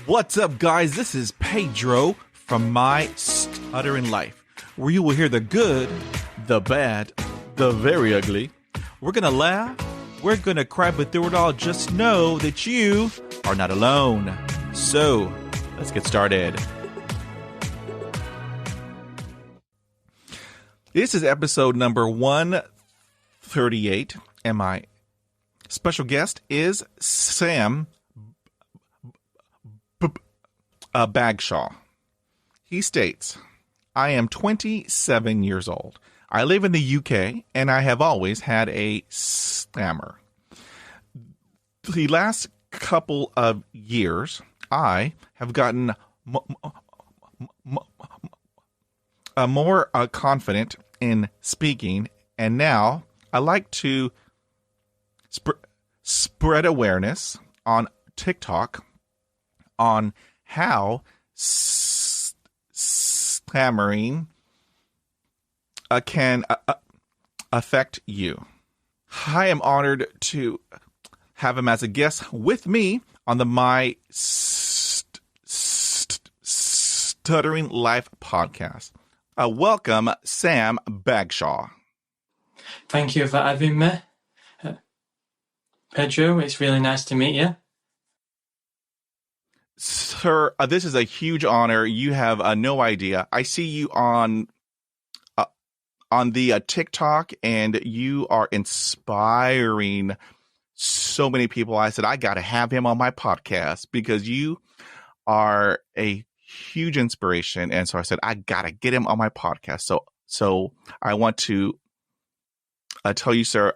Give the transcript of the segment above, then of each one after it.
What's up, guys? This is Pedro from My Stuttering Life, where you will hear the good, the bad, the very ugly. We're going to laugh, we're going to cry, but through it all, just know that you are not alone. So, let's get started. This is episode number 138, and my special guest is Sam Bagshaw. He states, I am 27 years old. I live in the UK, and I have always had a stammer. The last couple of years, I have gotten more confident in speaking, and now I like to spread awareness on TikTok on how stammering can affect you. I am honored to have him as a guest with me on the My Stuttering Life podcast. Welcome, Sam Bagshaw. Thank you for having me. Pedro, it's really nice to meet you. Sir, this is a huge honor. You have no idea. I see you on the TikTok, and you are inspiring so many people. I said, I got to have him on my podcast because you are a huge inspiration. And so I said, I got to get him on my podcast. So I want to tell you, sir,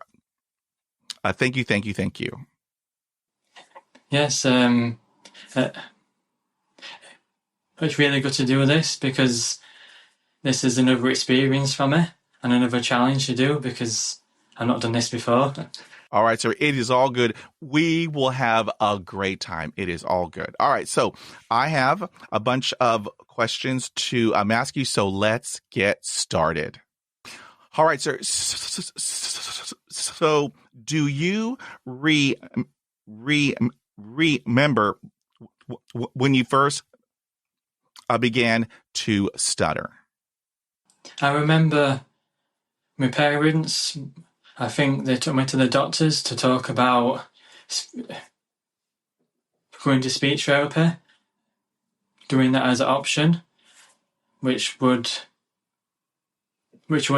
thank you. Yes, it's really good to do this because this is another experience for me and another challenge to do because I've not done this before. All right, sir, it is all good. We will have a great time. It is all good. All right, so I have a bunch of questions to ask you, so let's get started. All right, sir. So do you remember when you first began to stutter? I remember my parents, I think they took me to the doctors to talk about going to speech therapy, doing that as an option, which would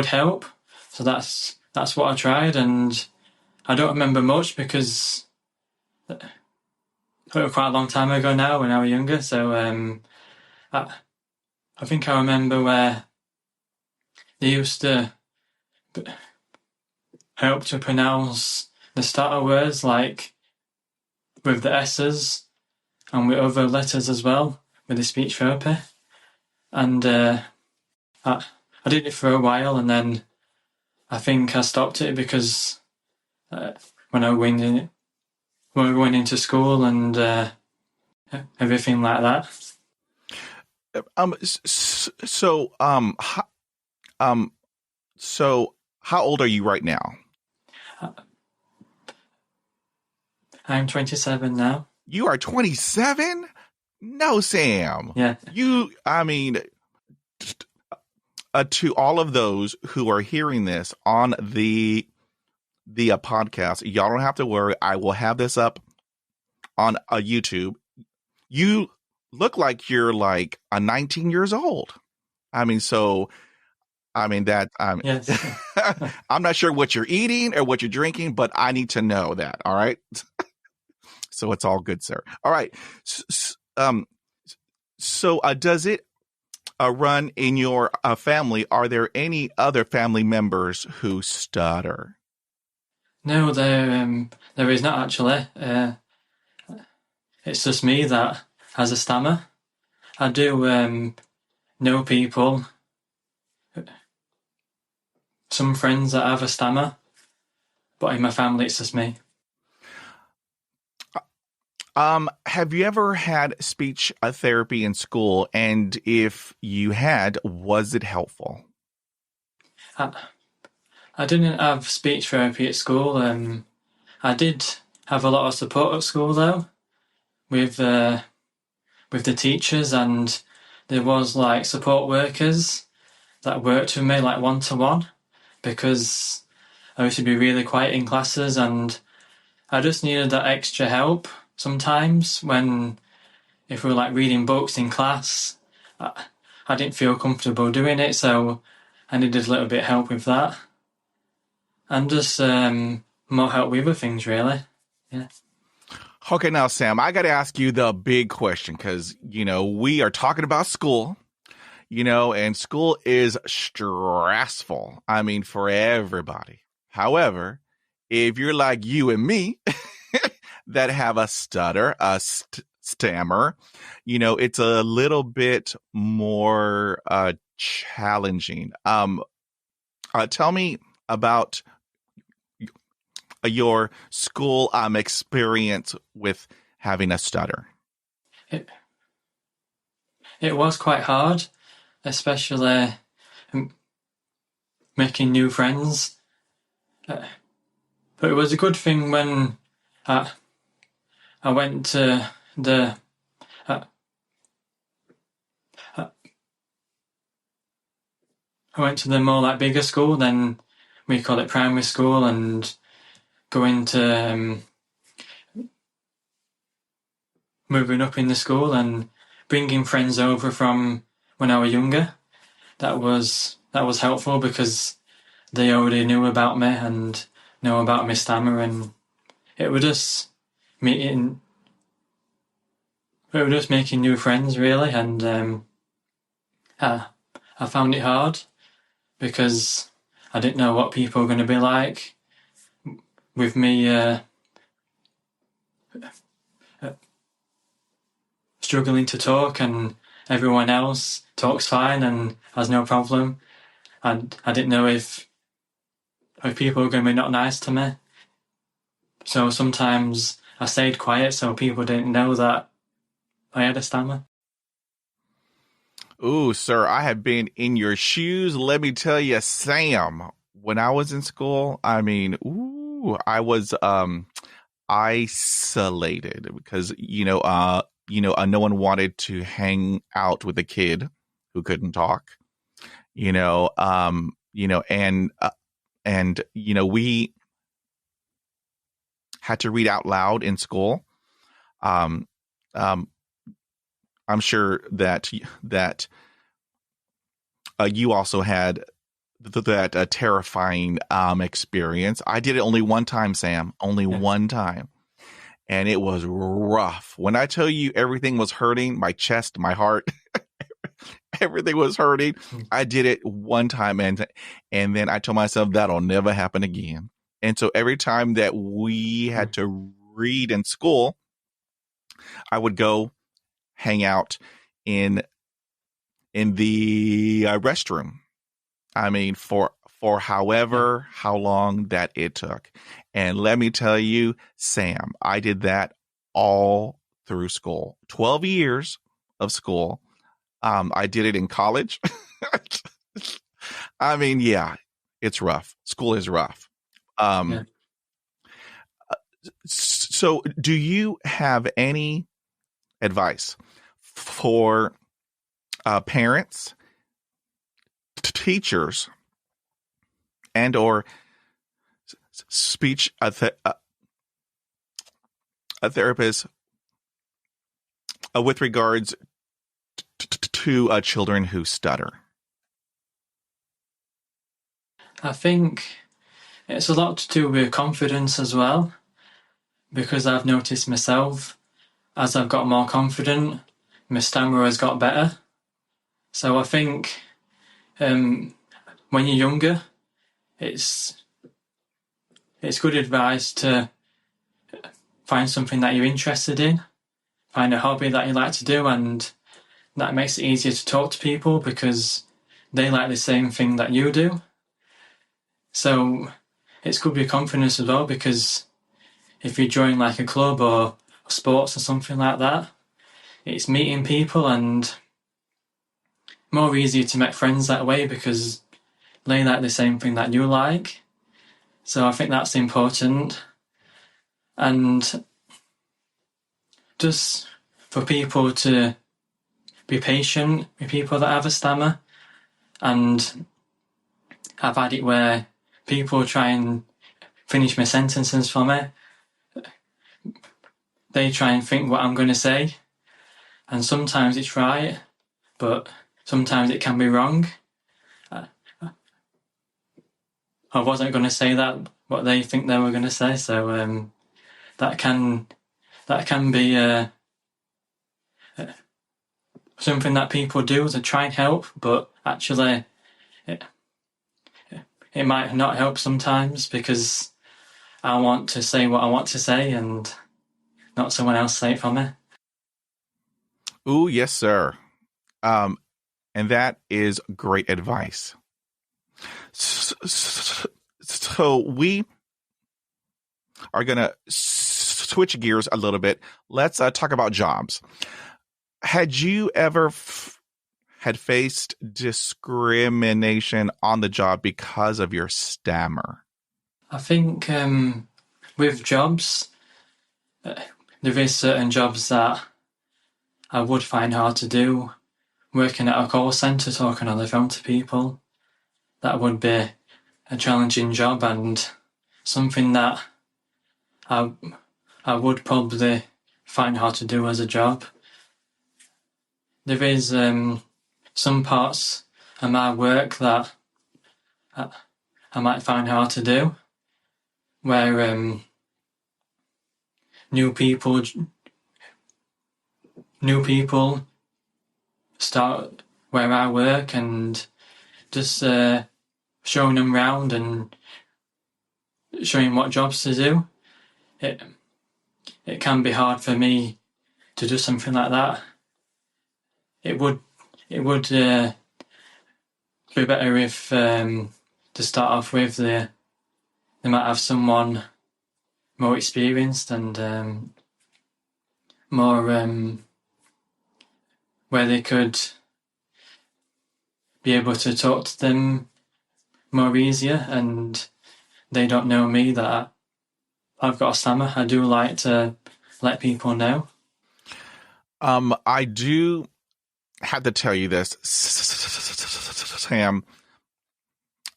help. So that's what I tried, and I don't remember much because it was quite a long time ago now when I was younger. So I think I remember where they used to help to pronounce the stutter words, like with the S's and with other letters as well, with the speech therapy. And I did it for a while, and then I think I stopped it because when I went into school and everything like that. So how old are you right now? I'm 27 now. You are 27? No, Sam. Yeah. To all of those who are hearing this on the podcast, y'all don't have to worry. I will have this up on YouTube. You look like you're like 19 years old. Yes. I'm not sure what you're eating or what you're drinking, but I need to know that. All right. So it's all good, sir. All right. So does it run in your family? Are there any other family members who stutter? No, there is not actually. It's just me that has a stammer. I do know people, some friends that have a stammer, but in my family it's just me. Have you ever had speech therapy in school? And if you had, was it helpful? I didn't have speech therapy at school. I did have a lot of support at school though, with with the teachers, and there was like support workers that worked with me like one-to-one, because I used to be really quiet in classes and I just needed that extra help sometimes when, if we were like reading books in class, I didn't feel comfortable doing it, so I needed a little bit of help with that. And just more help with other things, really. Yeah. Okay, now, Sam, I got to ask you the big question because, we are talking about school, and school is stressful. I mean, for everybody. However, if you're like you and me that have a stutter, stammer, it's a little bit more challenging. Tell me about your school experience with having a stutter. It was quite hard, especially making new friends. But it was a good thing when I went to the more like bigger school, then we call it primary school, and going to moving up in the school and bringing friends over from when I was younger. That was helpful because they already knew about me and know about my stammer, and it was just making new friends really. And I found it hard because I didn't know what people were going to be like with me struggling to talk, and everyone else talks fine and has no problem. And I didn't know if people were going to be not nice to me. So sometimes I stayed quiet so people didn't know that I had a stammer. Ooh, sir, I have been in your shoes. Let me tell you, Sam, when I was in school, I mean, I was isolated because, no one wanted to hang out with a kid who couldn't talk, and we had to read out loud in school. I'm sure that you also had that terrifying experience. I did it only one time, Sam, one time. And it was rough. When I tell you everything was hurting, my chest, my heart, everything was hurting. I did it one time, and then I told myself that'll never happen again. And so every time that we had to read in school, I would go hang out in the restroom. I mean, for how long that it took. And let me tell you, Sam, I did that all through school. 12 years of school. I did it in college. I mean, yeah, it's rough. School is rough. So do you have any advice for parents, teachers, and or speech a therapist with regards to children who stutter? I think it's a lot to do with confidence as well, because I've noticed myself, as I've got more confident, my stammer has got better. So I think when you're younger, it's good advice to find something that you're interested in, find a hobby that you like to do, and that makes it easier to talk to people because they like the same thing that you do. So it's good with your confidence as well, because if you join like a club or sports or something like that, it's meeting people and more easier to make friends that way because they like the same thing that you like. So I think that's important. And just for people to be patient with people that have a stammer. And I've had it where people try and finish my sentences for me. They try and think what I'm going to say. And sometimes it's right, but sometimes it can be wrong. I wasn't going to say that, what they think they were going to say. So that can be something that people do to try and help, but actually it might not help sometimes because I want to say what I want to say and not someone else say it for me. Ooh, yes, sir. And that is great advice. So we are going to switch gears a little bit. Let's talk about jobs. Had you ever had faced discrimination on the job because of your stammer? I think with jobs, there is certain jobs that I would find hard to do. Working at a call centre, talking on the phone to people, that would be a challenging job and something that I would probably find hard to do as a job. There is some parts of my work that I might find hard to do, where new people start where I work and just showing them round and showing what jobs to do. It can be hard for me to do something like that. It would be better if to start off with they might have someone more experienced and more where they could be able to talk to them more easier, and they don't know me that I've got a stammer. I do like to let people know. I do have to tell you this, Sam.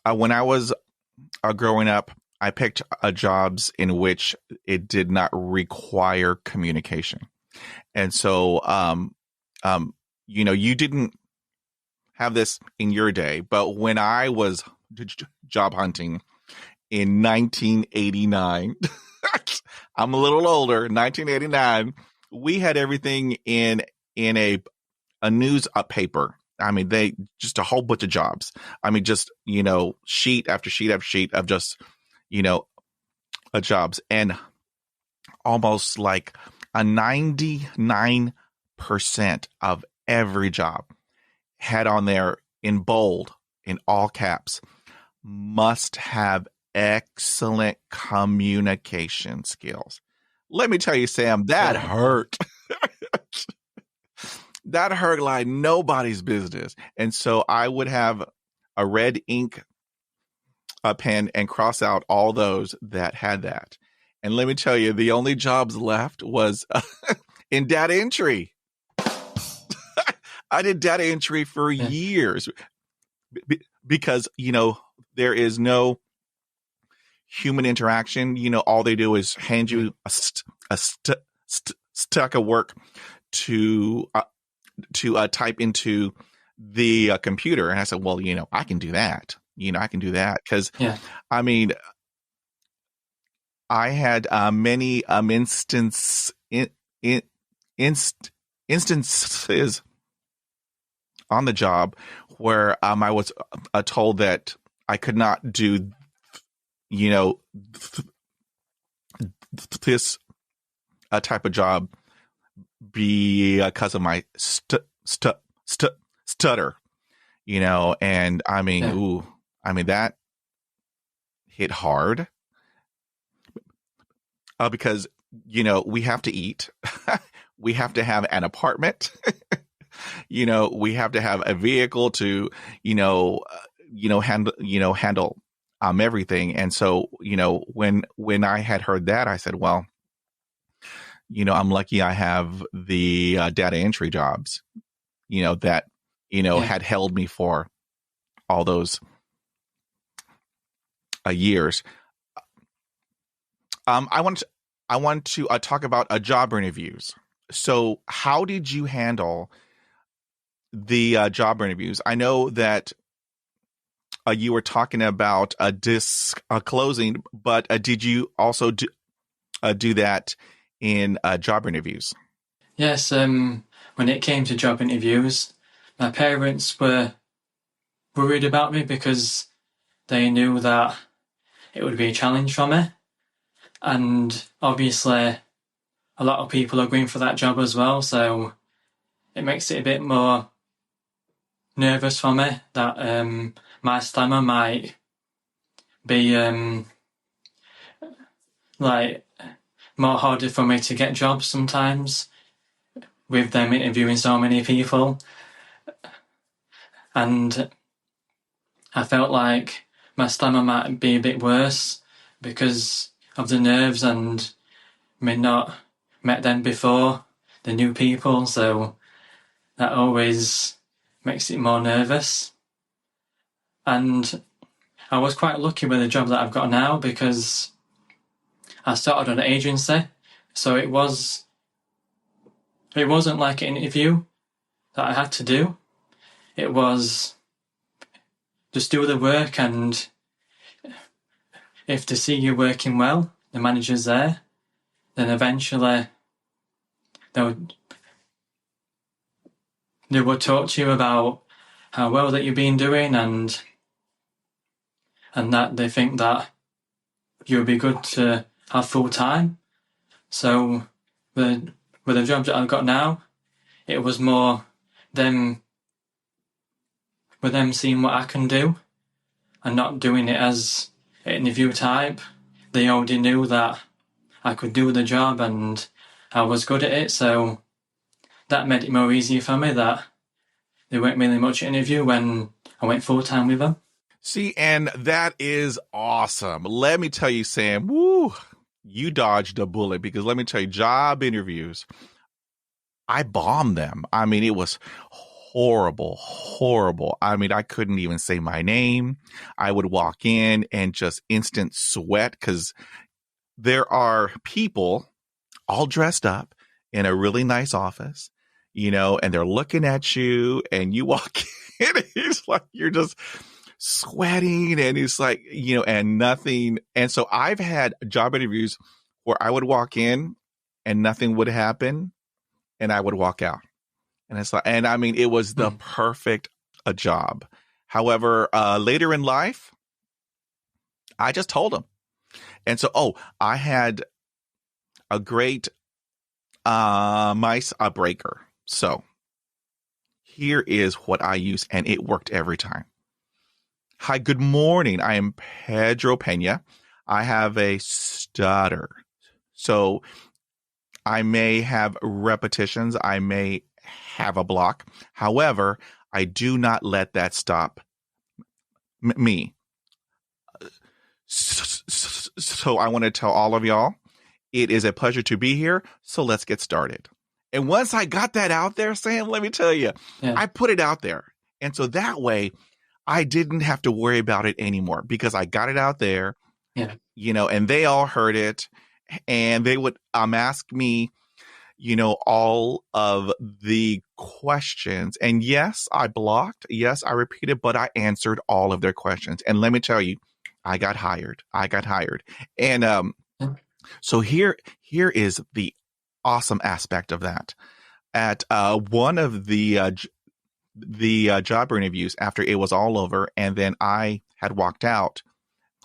When I was growing up, I picked jobs in which it did not require communication. And so, you didn't have this in your day, but when I was job hunting in 1989, I'm a little older, 1989, we had everything in a news paper. I mean, they just a whole bunch of jobs. I mean, just, sheet after sheet after sheet of just, jobs, and almost like a 99% of every job had on there in bold, in all caps, must have excellent communication skills. Let me tell you, Sam, that hurt. That hurt like nobody's business. And so I would have a red ink pen and cross out all those that had that. And let me tell you, the only jobs left was in data entry. I did data entry for years because, there is no human interaction. All they do is hand you a stack of work to type into the computer. And I said, well, I can do that. I can do that because, I mean, I had many instances on the job where I was told that I could not do, this type of job because of my stutter, and I mean, that hit hard because, we have to eat, we have to have an apartment, we have to have a vehicle to, handle everything. And so, when I had heard that, I said, well, I'm lucky I have the data entry jobs, that, had held me for all those years. I want to talk about job interviews. So how did you handle the job interviews? I know that you were talking about a disc closing, but did you also do that in job interviews? Yes, when it came to job interviews, my parents were worried about me because they knew that it would be a challenge for me. And obviously, a lot of people are going for that job as well, so it makes it a bit more nervous for me that my stammer might be like more harder for me to get jobs sometimes with them interviewing so many people. And I felt like my stammer might be a bit worse because of the nerves and me not met them before, the new people, so that always makes it more nervous. And I was quite lucky with the job that I've got now because I started on an agency, so it wasn't like an interview that I had to do. It was just do the work, and if they see you working well, the manager's there, then eventually they would talk to you about how well that you've been doing and that they think that you'll be good to have full time. So with the job that I've got now, it was more them seeing what I can do and not doing it as an interview type. They already knew that I could do the job and I was good at it, so that made it more easier for me that there weren't really much interview when I went full time with them. See, and that is awesome. Let me tell you, Sam, woo, you dodged a bullet, because let me tell you, job interviews, I bombed them. I mean, it was horrible. I mean, I couldn't even say my name. I would walk in and just instant sweat because there are people all dressed up in a really nice office, and they're looking at you, and you walk in and it's like you're just sweating, and it's like, and nothing. And so I've had job interviews where I would walk in and nothing would happen and I would walk out. And it's like, and I mean, it was the perfect job. However, later in life, I just told them. And so, I had a great mice breaker. So here is what I use, and it worked every time. Hi, good morning. I am Pedro Pena. I have a stutter. So I may have repetitions. I may have a block. However, I do not let that stop me. So I want to tell all of y'all, it is a pleasure to be here. So let's get started. And once I got that out there, Sam, let me tell you, I put it out there. And so that way, I didn't have to worry about it anymore because I got it out there, and they all heard it, and they would ask me, all of the questions. And yes, I blocked. Yes, I repeated, but I answered all of their questions. And let me tell you, I got hired. And so here is the awesome aspect of that. At one of the job interviews, after it was all over and then I had walked out,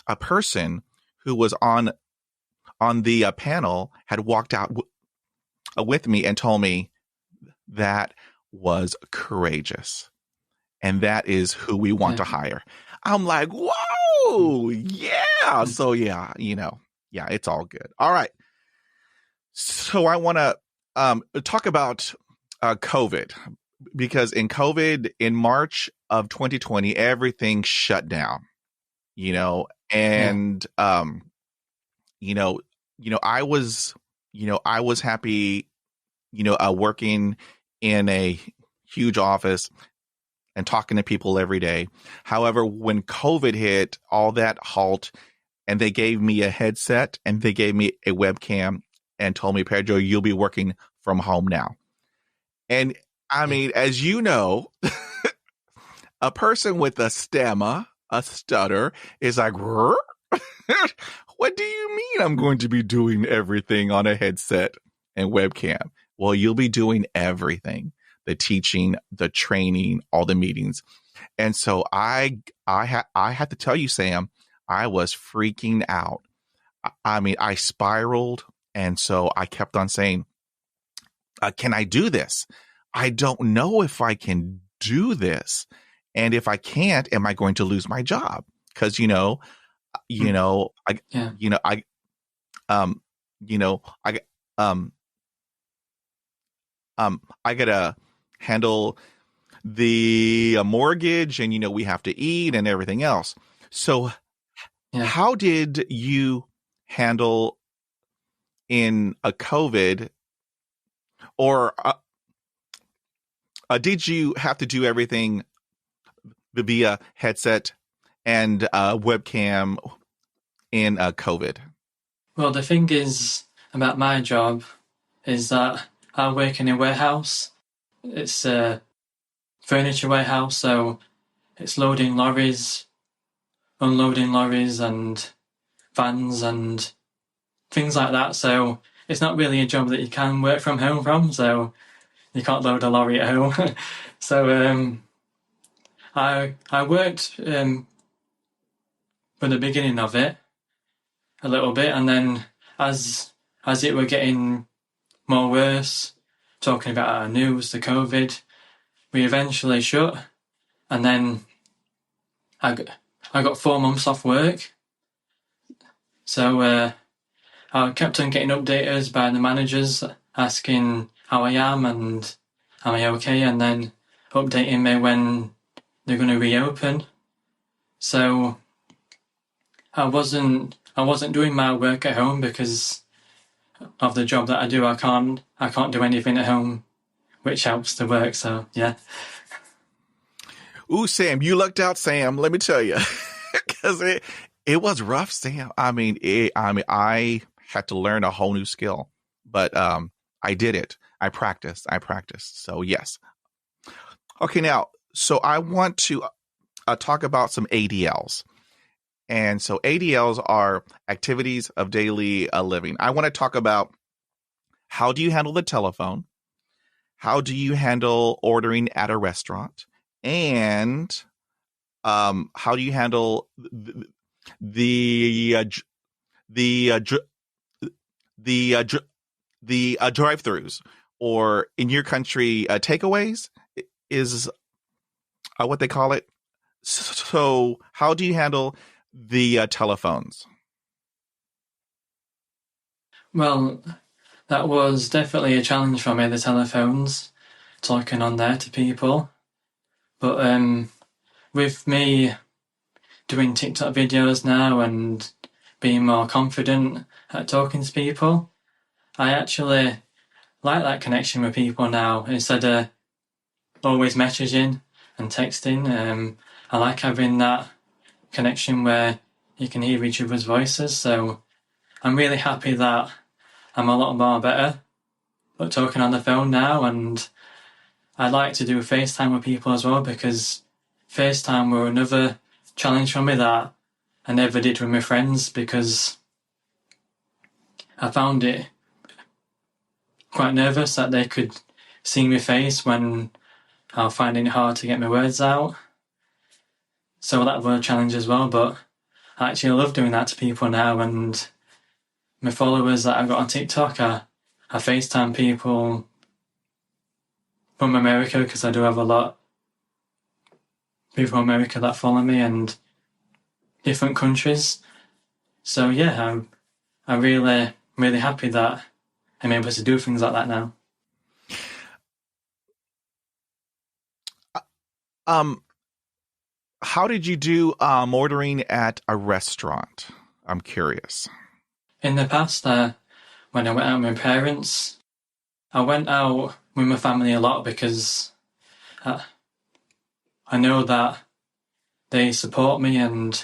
a person who was on the panel had walked out with me and told me that was courageous and that is who we want to hire. I'm like, whoa, yeah. So yeah, it's all good. All right. So I want to talk about COVID. Because in COVID, in March of 2020, everything shut down, and, I was, I was happy, working in a huge office and talking to people every day. However, when COVID hit, all that halt, and they gave me a headset and they gave me a webcam and told me, Pedro, you'll be working from home now. And I mean, as you know, a person with a stammer, a stutter, is like, what do you mean I'm going to be doing everything on a headset and webcam? Well, you'll be doing everything, the teaching, the training, all the meetings. And so I had to tell you, Sam, I was freaking out. I mean, I spiraled. And so I kept on saying, can I do this? I don't know if I can do this. And if I can't, am I going to lose my job? Because, I, Yeah. I, I, I gotta handle the mortgage, and we have to eat and everything else. So, how did you handle in a COVID, or did you have to do everything via headset and webcam in COVID? Well, the thing is about my job is that I work in a warehouse. It's a furniture warehouse, so it's loading lorries, unloading lorries and vans and things like that. So it's not really a job that you can work from home from, so you can't load a lorry at home. So I worked for the beginning of it a little bit, and then as it were getting more worse, talking about our news, the COVID, we eventually shut, and then I got 4 months off work. So I kept on getting updated by the managers asking how I am and am I okay, and then updating me when they're going to reopen. So I wasn't doing my work at home because of the job that I do. I can't do anything at home, which helps the work. So yeah. Ooh, Sam, you lucked out, Sam. Let me tell you, because it was rough, Sam. I mean, I had to learn a whole new skill, but I did it. I practiced. So yes. Okay, now, so I want to talk about some ADLs. And so ADLs are activities of daily living. I want to talk about, how do you handle the telephone? How do you handle ordering at a restaurant? And how do you handle the drive-throughs, or in your country, takeaways is what they call it. So how do you handle the telephones? Well, that was definitely a challenge for me, the telephones, talking on there to people. But with me doing TikTok videos now and being more confident at talking to people, I actually like that connection with people now instead of always messaging and texting. I like having that connection where you can hear each other's voices. So I'm really happy that I'm a lot more better at talking on the phone now, and I like to do FaceTime with people as well, because FaceTime were another challenge for me that I never did with my friends, because I found it quite nervous that they could see my face when I was finding it hard to get my words out. So that was a challenge as well, but I actually love doing that to people now, and my followers that I've got on TikTok, I FaceTime people from America, because I do have a lot of people from America that follow me, and different countries. So yeah, I'm really, really happy that I'm able to do things like that now. How did you do ordering at a restaurant? I'm curious. In the past, when when I went out with my parents. I went out with my family a lot because I know that they support me and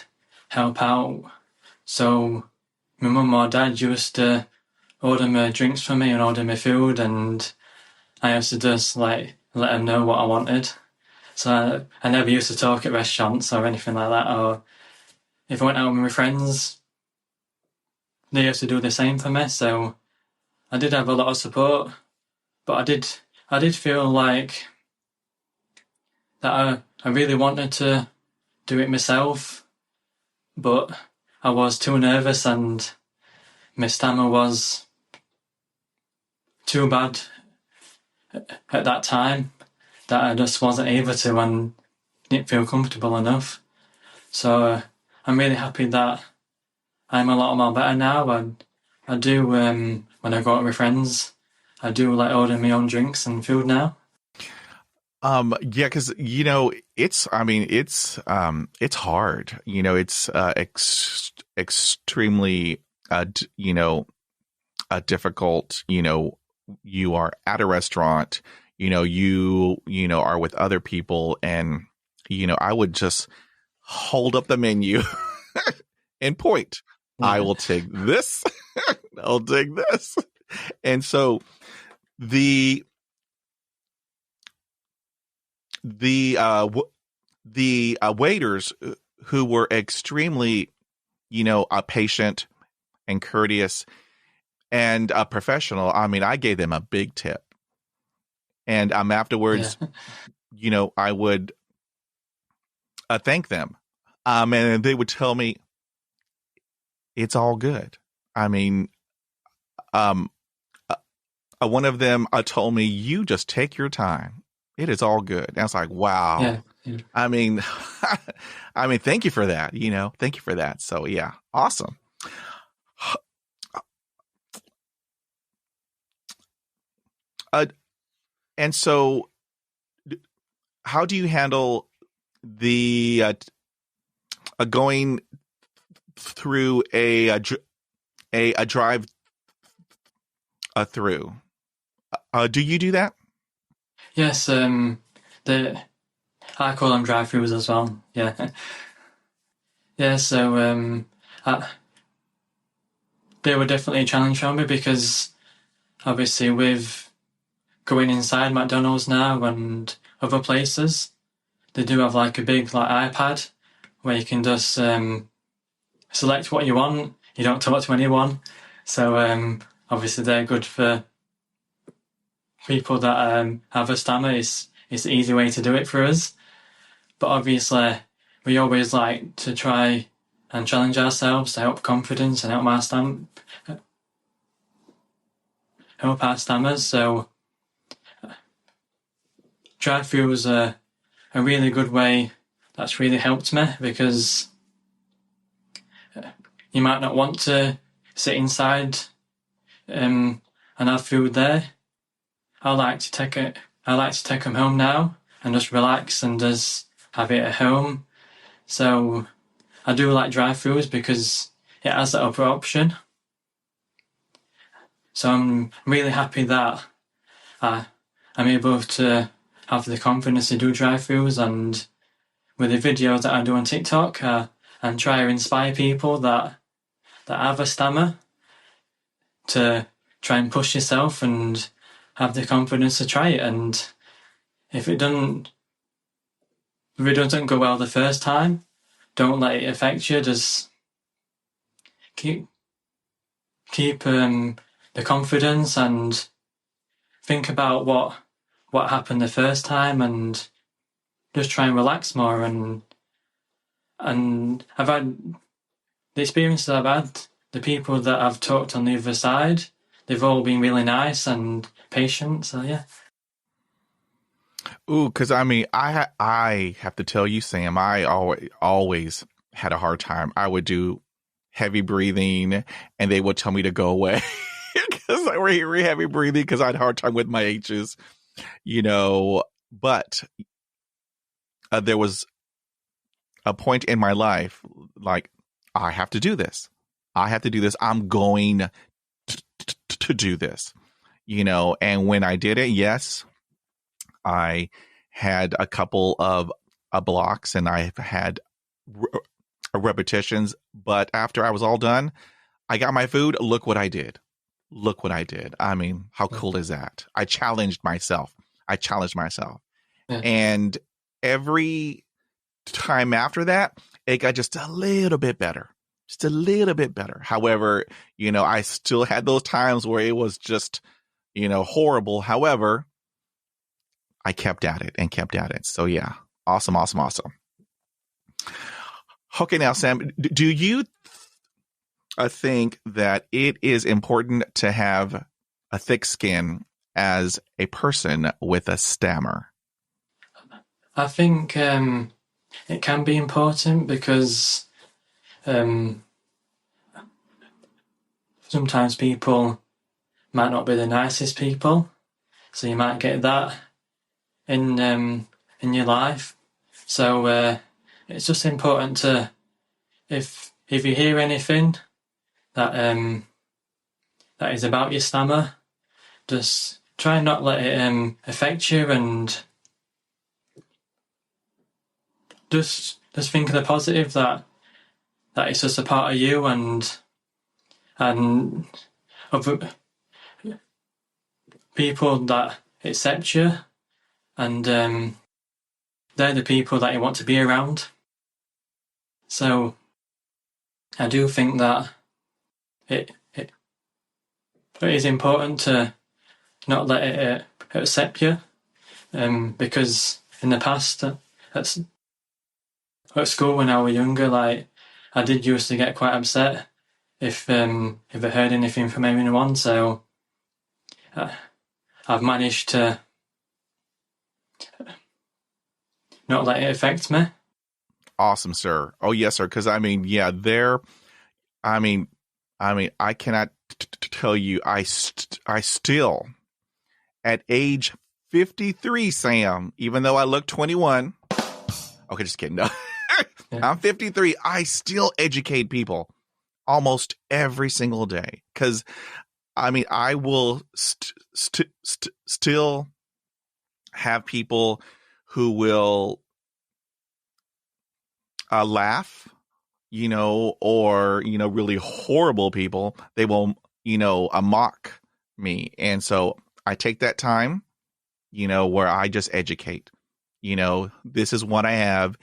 help out. So my mum or dad used to order my drinks for me and order my food, and I used to just like let them know what I wanted. So I never used to talk at restaurants or anything like that. Or if I went out with my friends, they used to do the same for me. So I did have a lot of support, but I did feel like that I really wanted to do it myself, but I was too nervous and my stammer was too bad at that time that I just wasn't able to and didn't feel comfortable enough. So I'm really happy that I'm a lot more better now. And I do, when I go out with friends, I do like order my own drinks and food now. Yeah, because it's hard. It's extremely difficult. You are at a restaurant. You are with other people, and I would just hold up the menu and point. Yeah. I will take this. I'll take this, and so the waiters who were extremely, patient and courteous and professional. I mean, I gave them a big tip, and afterwards, I would thank them, and they would tell me it's all good. I mean, one of them told me, "You just take your time. It is all good." And I was like, "Wow." Yeah. I mean, thank you for that. Thank you for that. So yeah, awesome. And so, how do you handle the going through a drive through? Do you do that? Yes, I call them drive-thrus as well. Yeah. Yeah, so they were definitely a challenge for me because obviously with going inside McDonald's now and other places, they do have like a big like iPad where you can just select what you want. You don't talk to anyone. So obviously they're good for people that have a stammer. It's the easy way to do it for us. But obviously we always like to try and challenge ourselves to help confidence and help our stammers. So drive-through was a really good way that's really helped me because you might not want to sit inside and have food there. I like to take them home now and just relax and just have it at home. So I do like drive-thrus because it has that other option. So I'm really happy that I'm able to have the confidence to do drive-thrus, and with the videos that I do on TikTok and try to inspire people that have a stammer to try and push yourself and have the confidence to try it. And if it doesn't go well the first time, don't let it affect you. Just keep the confidence and think about what happened the first time and just try and relax more. And I've had the experiences I've had, the people that I've talked on the other side, they've all been really nice and patient. So yeah. Ooh, because I have to tell you, Sam, I always had a hard time. I would do heavy breathing, and they would tell me to go away because I were heavy breathing because I had a hard time with my H's, But there was a point in my life, like, I have to do this. I have to do this. I'm going to do this, and when I did it, yes, I had a couple of blocks and I had repetitions, but after I was all done, I got my food. Look what I did. Look what I did. I mean, how cool is that? I challenged myself. Yeah. And every time after that, it got just a little bit better. However, I still had those times where it was just, horrible. However, I kept at it. So yeah, awesome. Okay, now, Sam, do you think that it is important to have a thick skin as a person with a stammer? I think it can be important because sometimes people might not be the nicest people, so you might get that in your life. So it's just important to, if you hear anything that is about your stammer, just try and not let it affect you, and just think of the positive, that it's just a part of you, and other people that accept you, and they're the people that you want to be around. So I do think that it is important to not let it accept you, because in the past at school when I was younger, like, I did used to get quite upset if I heard anything from anyone. So I've managed to not let it affect me. Awesome, sir. Oh, yes, sir. Because I cannot tell you, I still, at age 53, Sam, even though I look 21, okay, just kidding. No. Yeah. I'm 53. I still educate people almost every single day. Because, I will still have people who will laugh, or, really horrible people. They will, mock me. And so I take that time, where I just educate, this is what I have.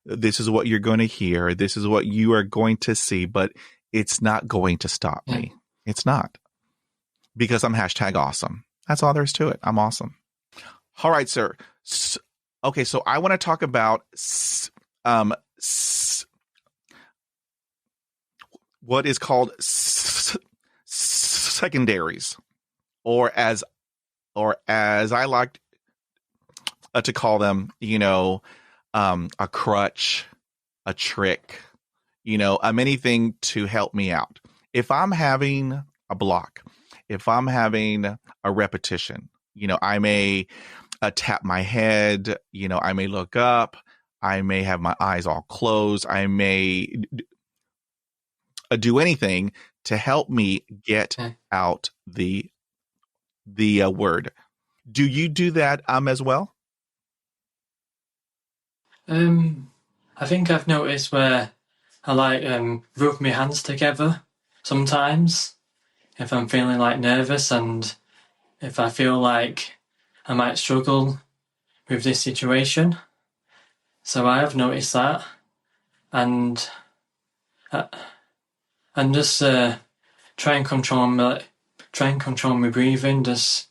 This is what you're going to hear. This is what you are going to see, but it's not going to stop me. It's not, because I'm #awesome. That's all there is to it. I'm awesome. All right, sir. Okay. So I want to talk about, what is called secondaries, or as I like to call them, a crutch, a trick, anything to help me out. If I'm having a block, if I'm having a repetition, I may tap my head, I may look up, I may have my eyes all closed, I may do anything to help me get out the word. Do you do that as well? I think I've noticed where I like rub my hands together sometimes if I'm feeling like nervous, and if I feel like I might struggle with this situation. So I have noticed that, and just try and control my breathing. Just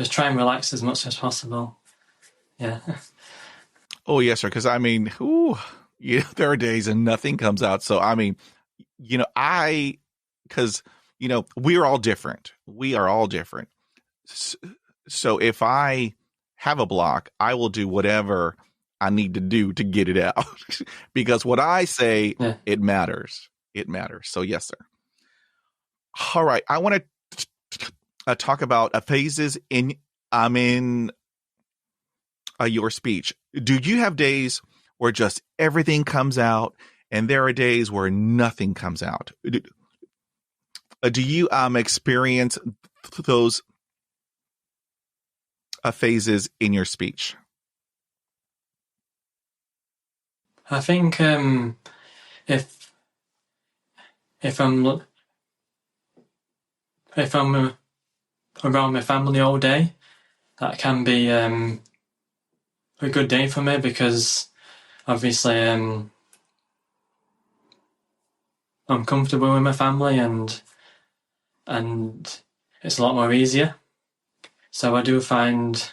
try and relax as much as possible. Yeah. Oh, yes, sir. Because there are days and nothing comes out. So because we're all different. We are all different. So if I have a block, I will do whatever I need to do to get it out, because what I say, it matters. It matters. So yes, sir. All right. I want to talk about phases in your speech. Do you have days where just everything comes out, and there are days where nothing comes out? Do you experience those phases in your speech? I think if I'm around my family all day, that can be a good day for me, because obviously I'm comfortable with my family, and it's a lot more easier. So I do find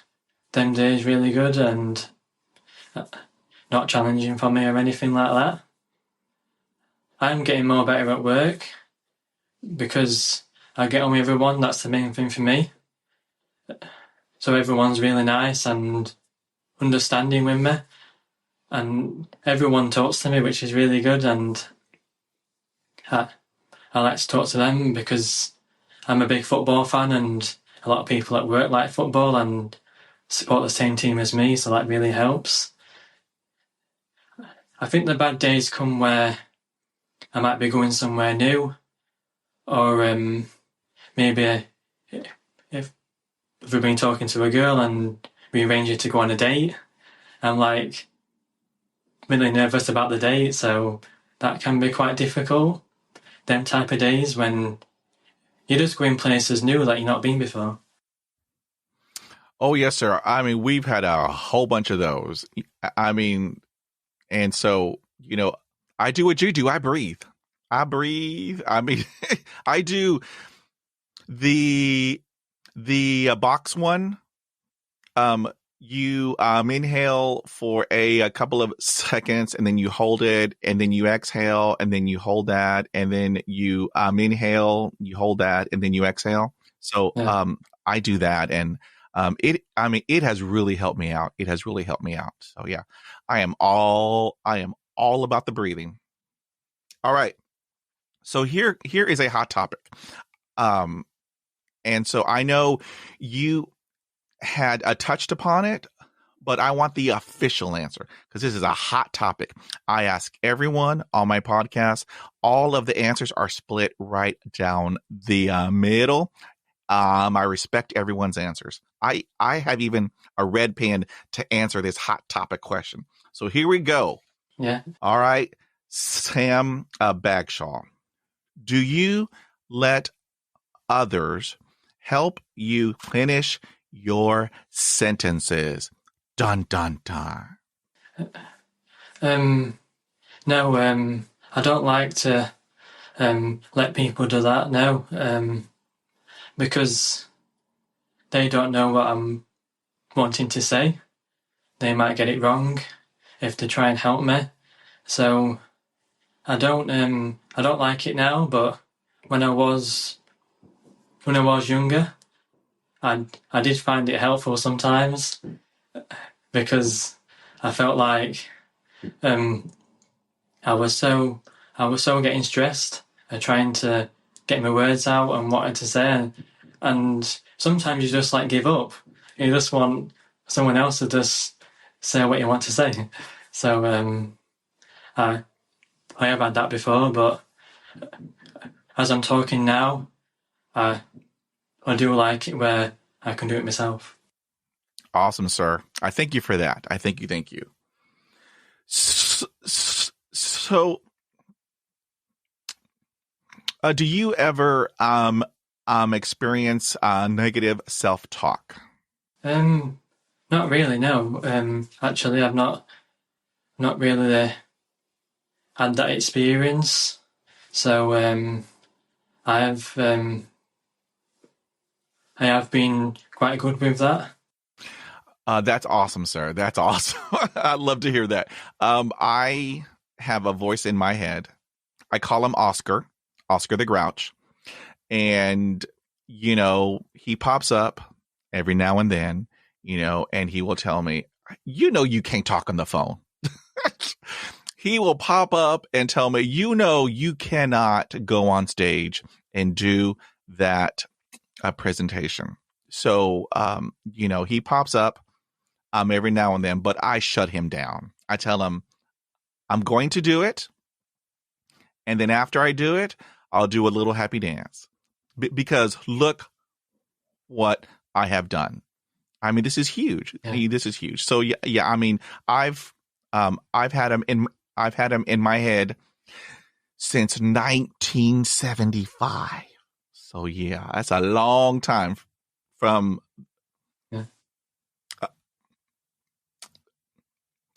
them days really good and not challenging for me or anything like that. I'm getting more better at work because I get on with everyone. That's the main thing for me. So everyone's really nice and understanding with me, and everyone talks to me, which is really good. And I like to talk to them because I'm a big football fan, and a lot of people at work like football and support the same team as me, so that really helps. I think the bad days come where I might be going somewhere new, or maybe if we've been talking to a girl and we arrange it to go on a date, I'm like really nervous about the date, so that can be quite difficult. Them type of days when you're just going places new that you've not been before. Oh, yes, sir. I mean, we've had a whole bunch of those. I mean, and so, I do what you do. I breathe. I mean, I do the box one. You inhale for a couple of seconds, and then you hold it, and then you exhale, and then you hold that, and then you inhale, you hold that, and then you exhale. So Yeah. I do that, and it has really helped me out. It has really helped me out. So yeah, I am all about the breathing. All right. So here is a hot topic. And so I know you had touched upon it, but I want the official answer because this is a hot topic. I ask everyone on my podcast. All of the answers are split right down the middle. I respect everyone's answers. I have even a red pen to answer this hot topic question. So here we go. Yeah. All right, Sam Bagshaw. Do you let others help you finish your sentences? Dun, dun, dun. No, I don't like to let people do that, no, because they don't know what I'm wanting to say. They might get it wrong if they try and help me. So I don't like it now, but when I was younger, I did find it helpful sometimes, because I felt like I was so getting stressed trying to get my words out and what to say, and sometimes you just like give up. You just want someone else to just say what you want to say. So I have had that before, but as I'm talking now, I do like it where I can do it myself. Awesome, sir. I thank you for that. I thank you. So do you ever experience negative self-talk? Not really, no. Actually, I've not really had that experience. So I have been quite good with that. That's awesome, sir. That's awesome. I'd love to hear that. I have a voice in my head. I call him Oscar the Grouch. And, he pops up every now and then, and he will tell me, you can't talk on the phone. He will pop up and tell me, you cannot go on stage and do that presentation. So, he pops up every now and then, but I shut him down. I tell him, I'm going to do it. And then after I do it, I'll do a little happy dance. Because look what I have done. I mean, this is huge. Yeah. This is huge. So yeah. I mean, I've had him in my head since 1975. So yeah, that's a long time from Yeah.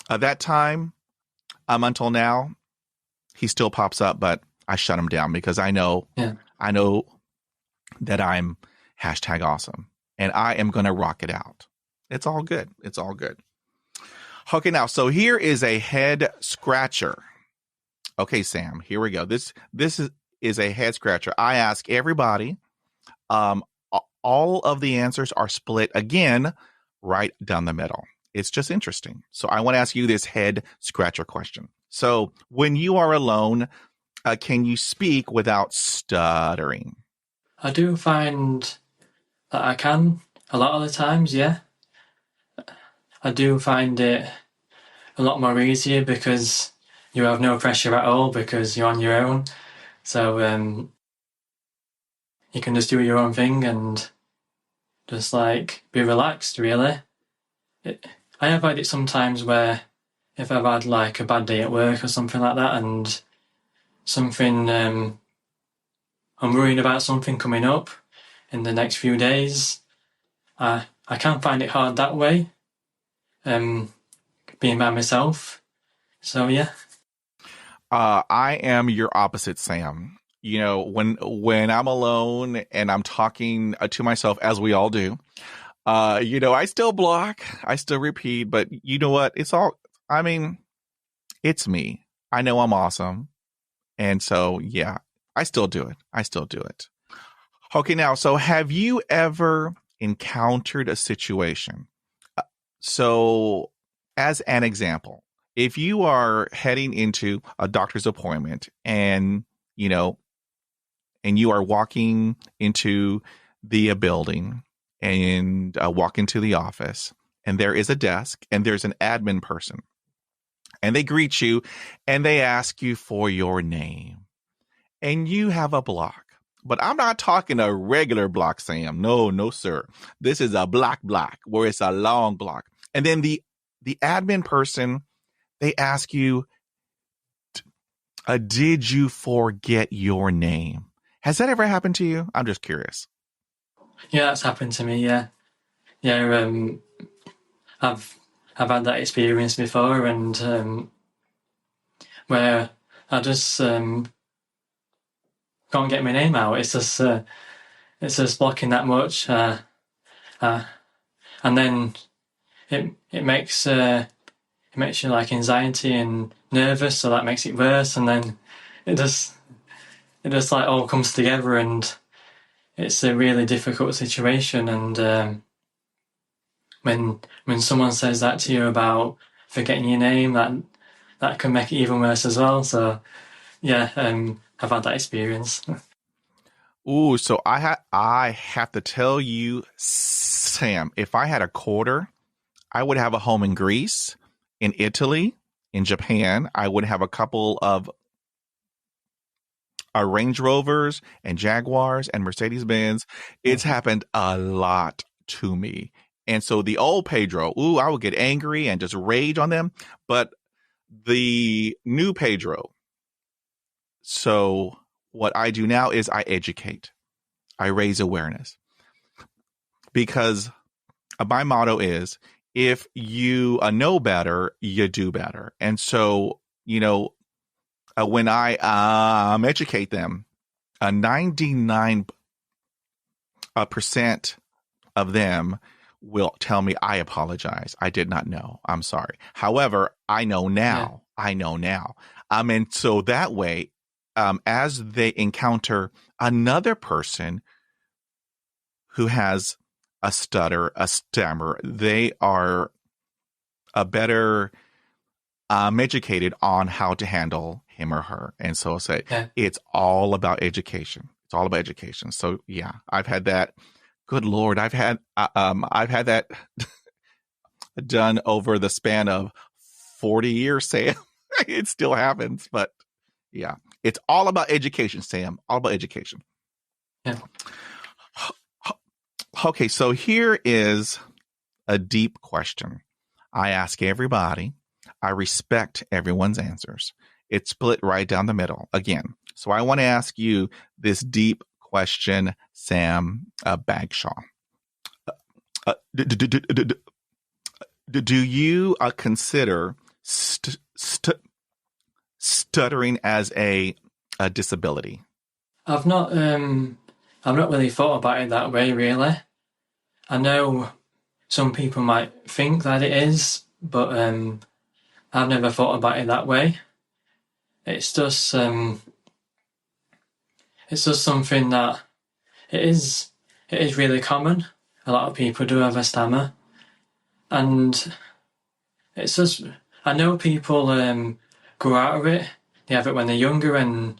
that time until now. He still pops up, but I shut him down because I know that I'm #awesome and I am going to rock it out. It's all good. It's all good. Okay, now, so here is a head scratcher. Okay, Sam, here we go. This is a head scratcher. I ask everybody. All of the answers are split again right down the middle. It's just interesting. So I want to ask you this head scratcher question. So when you are alone, can you speak without stuttering? I do find that I can a lot of the times, yeah. I do find it a lot more easier because you have no pressure at all because you're on your own. So you can just do your own thing and just like be relaxed, really. I have had it sometimes where if I've had like a bad day at work or something like that and something, I'm worrying about something coming up in the next few days, I can find it hard that way, being by myself. So yeah. I am your opposite, Sam. You know, when I'm alone and I'm talking to myself, as we all do, I still block, I still repeat, but you know what? It's me. I know I'm awesome. And so, yeah, I still do it. Okay, now, so have you ever encountered a situation? So, as an example, if you are heading into a doctor's appointment and, and you are walking into the building and walk into the office, and there is a desk and there's an admin person, and they greet you and they ask you for your name, and you have a block. But I'm not talking a regular block, Sam. No, sir. This is a block where it's a long block. And then the admin person, they ask you, did you forget your name? Has that ever happened to you? I'm just curious. Yeah, that's happened to me, yeah. Yeah, I've had that experience before and where I just can't get my name out. It's just blocking that much. And then it makes you like anxiety and nervous, so that makes it worse. And then it just like all comes together, and it's a really difficult situation. And when someone says that to you about forgetting your name, that can make it even worse as well. So yeah, I've had that experience. Ooh, so I have to tell you, Sam, if I had a quarter, I would have a home in Greece, in Italy, in Japan. I would have a couple of Range Rovers and Jaguars and Mercedes-Benz. It's happened a lot to me. And so the old Pedro, I would get angry and just rage on them. But the new Pedro, so what I do now is I educate. I raise awareness. Because my motto is, if you know better, you do better. And so, when I educate them, 99% of them will tell me, I apologize. I did not know. I'm sorry. However, I know now. Yeah. I know now. And so that way, as they encounter another person who has a stutter, a stammer, they are a better educated on how to handle him or her. And so I'll say, It's all about education. It's all about education. So yeah, I've had that. Good Lord, I've had that done over the span of 40 years, Sam. It still happens, but yeah, it's all about education, Sam. All about education. Yeah. Okay, so here is a deep question. I ask everybody. I respect everyone's answers. It's split right down the middle again. So I want to ask you this deep question, Sam Bagshaw. Do you consider stuttering as a disability? I've not really thought about it that way, really. I know some people might think that it is, but I've never thought about it that way. It's just something that it is really common. A lot of people do have a stammer, and it's just I know people grow out of it. They have it when they're younger, and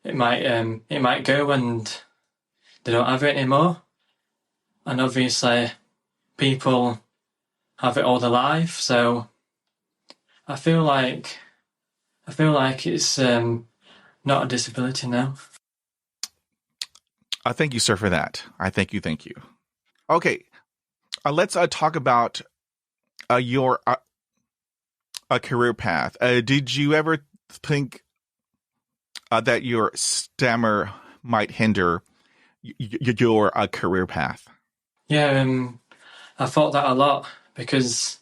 it might go and they don't have it anymore. And obviously, people have it all their life, so I feel like it's not a disability now. I thank you, sir, for that. I thank you. Thank you. Okay, let's talk about your career path. Did you ever think that your stammer might hinder your career path? Yeah, I thought that a lot because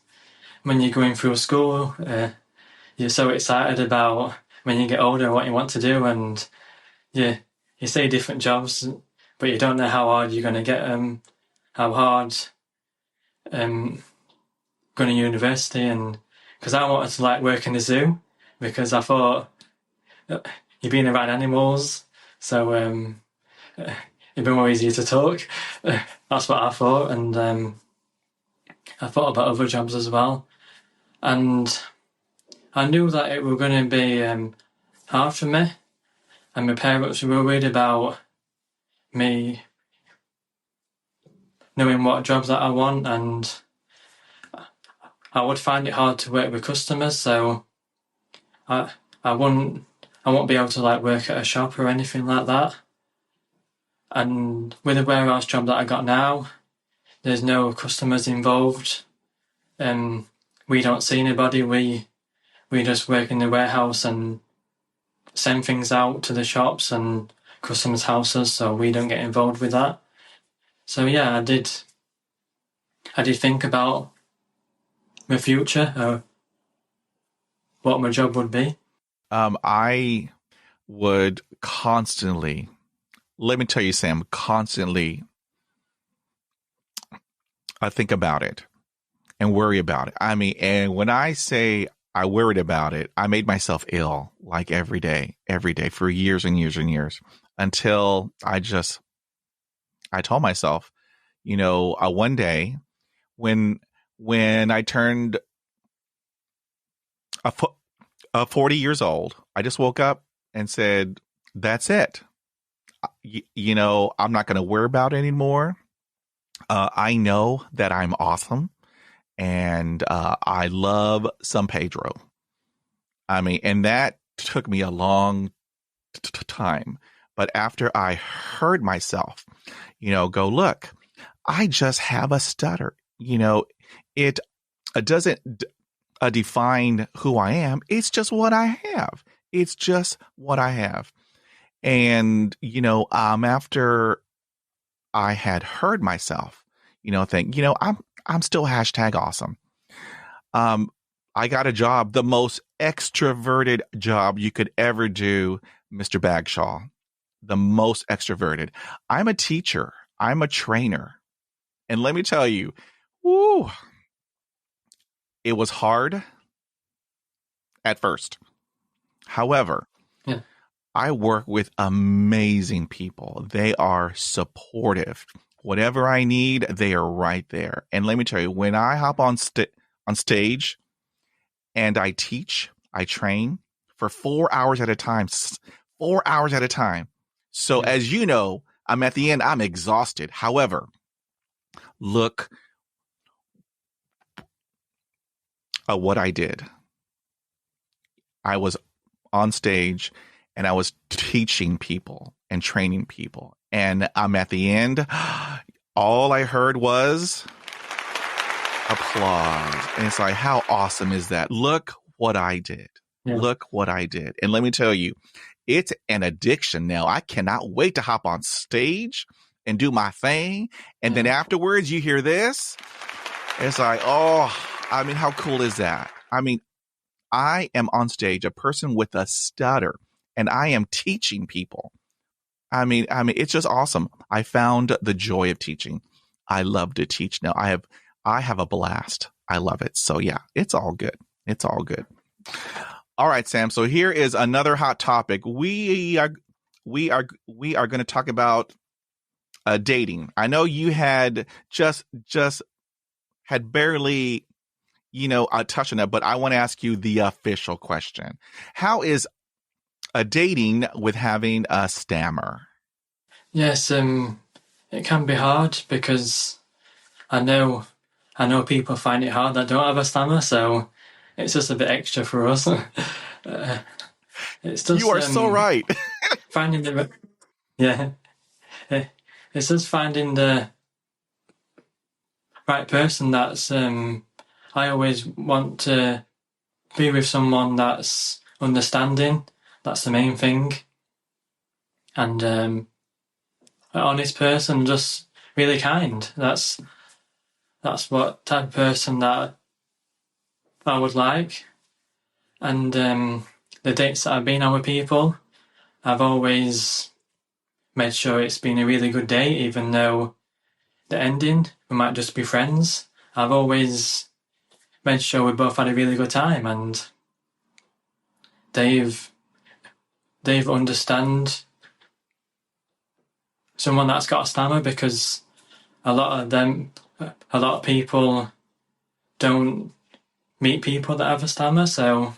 when you're going through school, you're so excited about when you get older what you want to do, and you see different jobs, but you don't know how hard you're going to get them, how hard going to university, and because I wanted to like work in the zoo because I thought you're being around animals, so it'd be more easier to talk. That's what I thought, and I thought about other jobs as well, and I knew that it was going to be hard for me, and my parents were worried about me knowing what jobs that I want, and I would find it hard to work with customers, so I won't be able to like work at a shop or anything like that. And with the warehouse job that I got now, there's no customers involved. We don't see anybody. We just work in the warehouse and send things out to the shops and customers' houses, so we don't get involved with that. So yeah, I did think about my future, what my job would be. I would constantly, let me tell you, Sam, constantly think about it and worry about it. I mean, and when I say I worried about it, I made myself ill like every day for years and years and years until I told myself, one day when I turned 40 years old, I just woke up and said, that's it. I'm not going to worry about it anymore. I know that I'm awesome. And I love San Pedro. I mean, and that took me a long time. But after I heard myself, go, look, I just have a stutter. It doesn't define who I am. It's just what I have. It's just what I have. And, after I had heard myself, think, I'm still #awesome. I got a job, the most extroverted job you could ever do, Mr. Bagshaw. The most extroverted. I'm a teacher. I'm a trainer. And let me tell you, whoo, it was hard at first. However, Yeah. I work with amazing people. They are supportive. Whatever I need, they are right there. And let me tell you, when I hop on stage and I teach, I train for 4 hours at a time. 4 hours at a time. So as you know, I'm at the end, I'm exhausted. However, look at what I did. I was on stage and I was teaching people and training people. And I'm at the end. all I heard was applause. And it's like, how awesome is that? Look what I did. Yeah. Look what I did. And let me tell you, it's an addiction now. I cannot wait to hop on stage and do my thing. And then afterwards, you hear this. It's like, oh, I mean, how cool is that? I mean, I am on stage, a person with a stutter, and I am teaching people. I mean, it's just awesome. I found the joy of teaching. I love to teach now. I have a blast. I love it. So yeah, it's all good. It's all good. All right, Sam. So here is another hot topic. We are going to talk about dating. I know you had just had barely, touched on that, but I want to ask you the official question. How is dating with having a stammer? Yes, it can be hard because I know people find it hard that don't have a stammer, so it's just a bit extra for us. It's just, you are so right. Finding it's just finding the right person. That's I always want to be with someone that's understanding. That's the main thing, and an honest person, just really kind. That's what type of person that I would like. And the dates that I've been on with people, I've always made sure it's been a really good day, even though the ending, we might just be friends. I've always made sure we both had a really good time, and they've understand someone that's got a stammer, because a lot of people don't meet people that have a stammer, so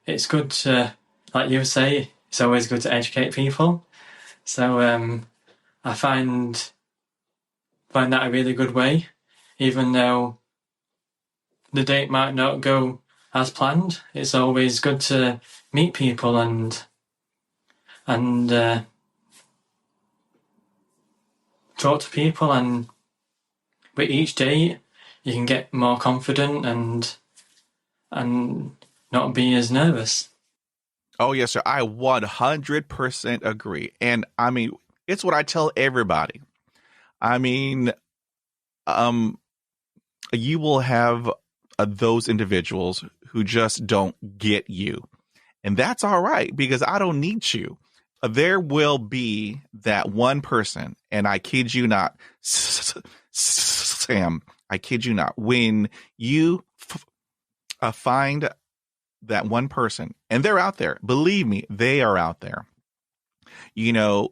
it's good to, like you say, it's always good to educate people. So I find that a really good way, even though the date might not go as planned. It's always good to meet people and talk to people, and with each date you can get more confident and not be as nervous. Oh, yes, sir. I 100% agree. And I mean, it's what I tell everybody. I mean, you will have those individuals who just don't get you. And that's all right, because I don't need you. There will be that one person, and I kid you not, Sam, I kid you not, when you find that one person, and they're out there, believe me, they are out there, who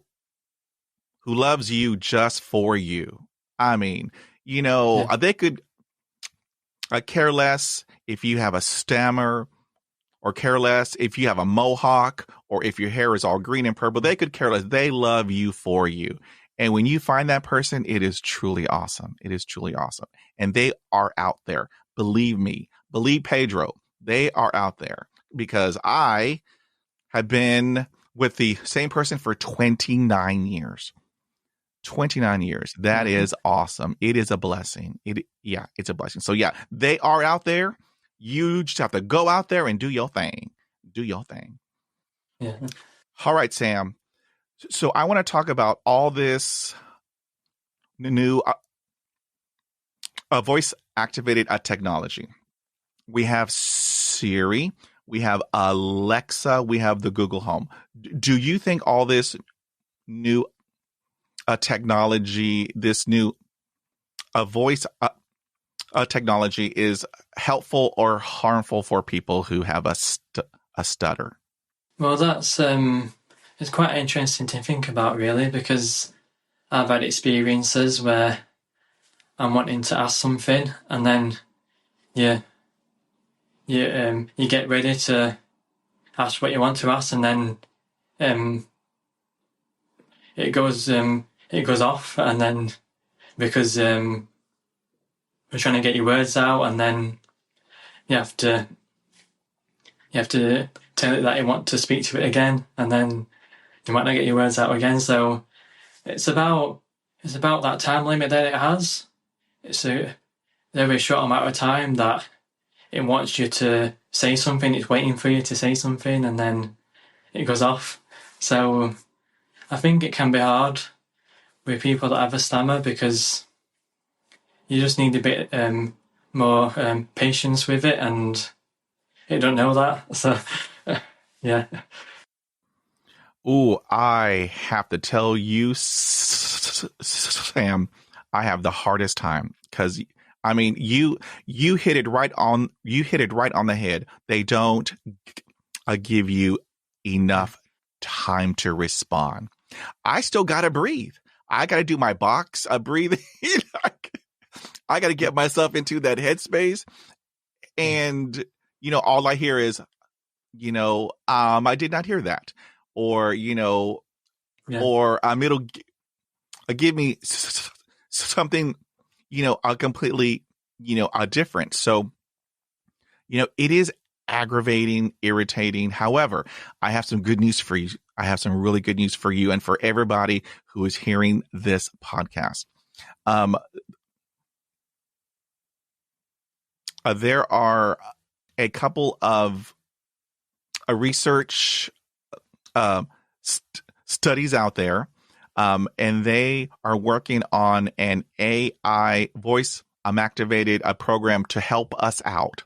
loves you just for you. I mean, they could care less if you have a stammer, or care less if you have a mohawk, or if your hair is all green and purple. They could care less. They love you for you. And when you find that person, it is truly awesome. It is truly awesome. And they are out there. Believe me. Believe Pedro. They are out there, because I have been with the same person for 29 years. 29 years. That is awesome. It is a blessing. It's a blessing. So yeah, they are out there. You just have to go out there and do your thing. Do your thing. Yeah. All right, Sam. So I want to talk about all this new voice activated technology. We have Siri, we have Alexa, we have the Google Home. Do you think all this new technology, this new voice technology, is helpful or harmful for people who have a stutter? Well, that's it's quite interesting to think about, really, because I've had experiences where I'm wanting to ask something, and then you get ready to ask what you want to ask, and then it goes off, and then because we're trying to get your words out, and then you have to tell it that you want to speak to it again, and then you might not get your words out again. So it's about it's about that time limit that it has. It's a very short amount of time that it wants you to say something. It's waiting for you to say something, and then it goes off. So I think it can be hard with people that have a stammer because you just need a bit more patience with it, and it don't know that. So yeah. Ooh, I have to tell you, Sam, I have the hardest time because I mean you hit it right on the head. They don't give you enough time to respond. I still gotta breathe. I gotta do my box breathing. I gotta get myself into that headspace, and all I hear is, I did not hear that, or or it'll give me something, completely, different. So, it is aggravating, irritating. However, I have some good news for you. I have some really good news for you and for everybody who is hearing this podcast. There are a couple of research studies out there, and they are working on an AI voice activated program to help us out.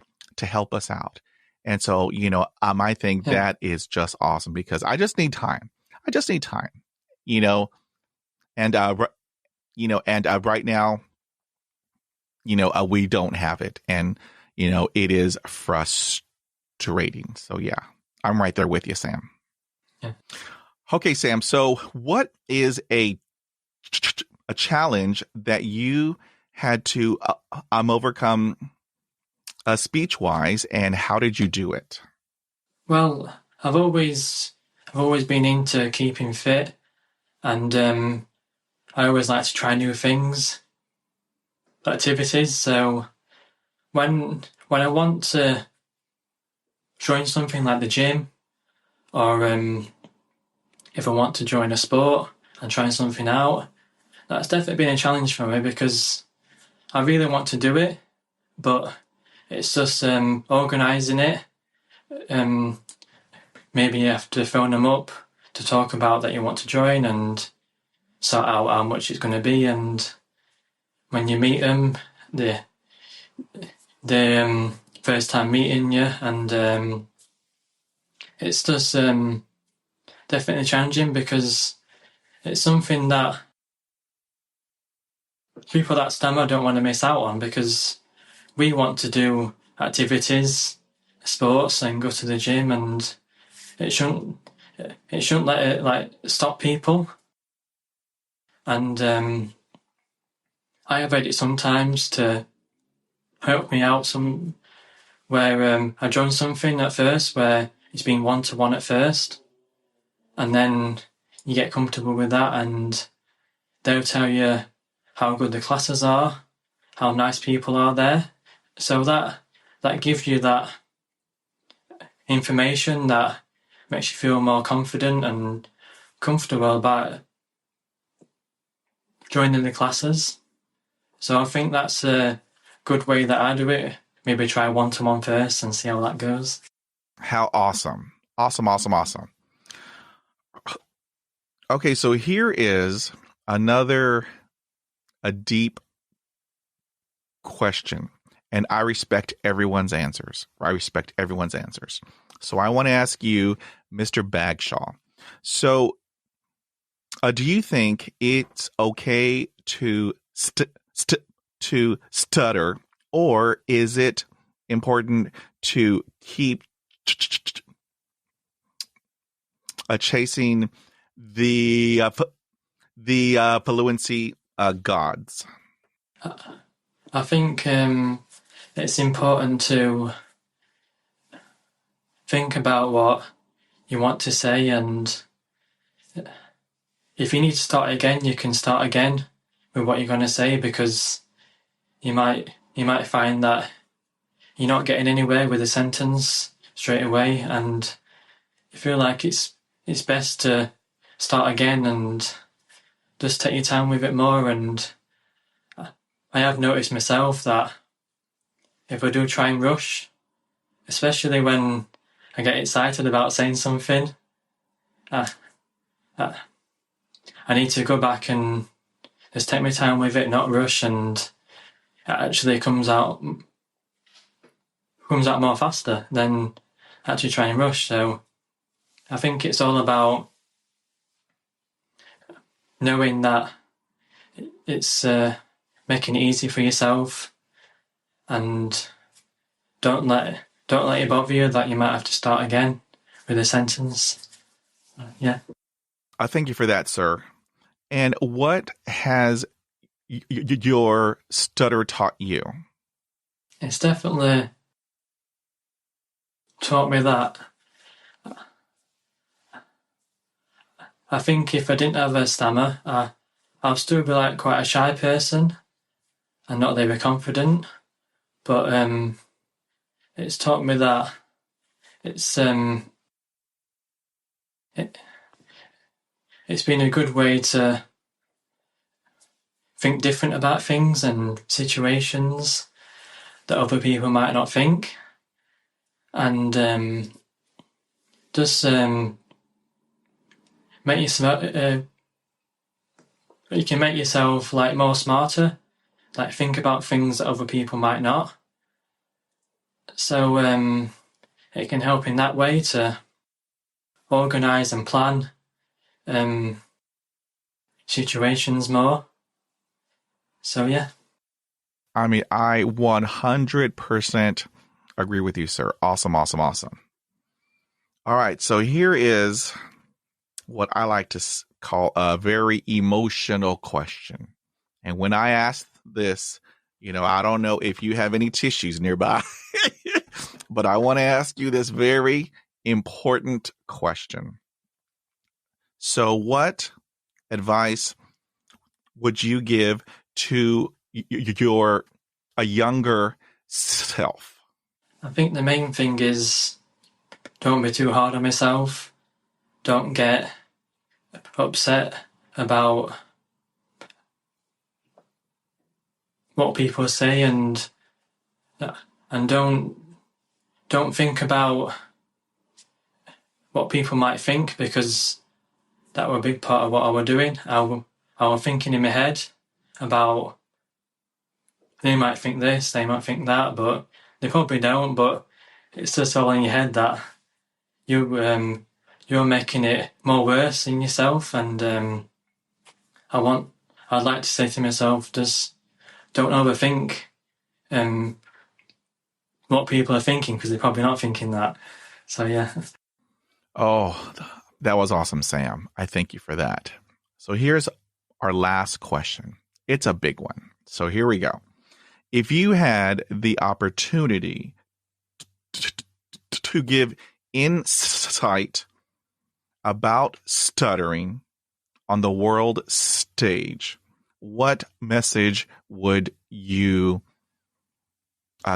And so, I think that is just awesome because I just need time. And right now, we don't have it, and it is frustrating. So yeah, I'm right there with you, Sam. Yeah. Okay, Sam. So what is a challenge that you had to overcome speech wise, and how did you do it? Well, I've always been into keeping fit, and I always like to try new things, activities. So when I want to join something like the gym, or if I want to join a sport and try something out, that's definitely been a challenge for me because I really want to do it, but it's just organising it. Maybe you have to phone them up to talk about that you want to join and sort out how much it's going to be, and when you meet them, the first time meeting you, and it's just definitely challenging because it's something that people that stammer don't want to miss out on, because we want to do activities, sports, and go to the gym, and it shouldn't let it stop people. And I have had it sometimes to help me out where I join something at first where it's been one-to-one at first, and then you get comfortable with that, and they'll tell you how good the classes are, how nice people are there. So that gives you that information that makes you feel more confident and comfortable about joining the classes. So I think that's a good way that I do it. Maybe try one-to-one first and see how that goes. How awesome. Awesome. Okay, so here is a deep question, and I respect everyone's answers. So I want to ask you, Mr. Bagshaw. So do you think it's okay to stutter, or is it important to keep chasing the fluency gods? I think it's important to think about what you want to say, and if you need to start again, you can start again with what you're going to say, because you might find that you're not getting anywhere with a sentence straight away, and you feel like it's best to start again and just take your time with it more. And I have noticed myself that if I do try and rush, especially when I get excited about saying something, I need to go back and just take my time with it, not rush, and it actually comes out more faster than actually trying to rush. So I think it's all about knowing that it's making it easy for yourself, and don't let it bother you that you might have to start again with a sentence. Yeah. I thank you for that, sir. And what has your stutter taught you? It's definitely taught me that I think if I didn't have a stammer, I'll still be like quite a shy person and not very confident. But it's taught me that it's been a good way to think different about things and situations that other people might not think, and just make yourself you can make yourself like more smarter, like think about things that other people might not. So it can help in that way to organise and plan situations more. So yeah. I mean, I 100% agree with you, sir. Awesome, awesome, awesome. All right, so here is what I like to call a very emotional question. And when I ask this, I don't know if you have any tissues nearby, but I want to ask you this very important question. So what advice would you give to a younger self? I think the main thing is don't be too hard on myself. Don't get upset about what people say, and don't think about what people might think, because that was a big part of what I was doing. I was thinking in my head about they might think this, they might think that, but they probably don't. But it's just all in your head that you're making it more worse in yourself. And I'd like to say to myself, just don't overthink what people are thinking, because they're probably not thinking that. So yeah. Oh, that was awesome, Sam. I thank you for that. So here's our last question. It's a big one. So here we go. If you had the opportunity to give insight about stuttering on the world stage, what message would you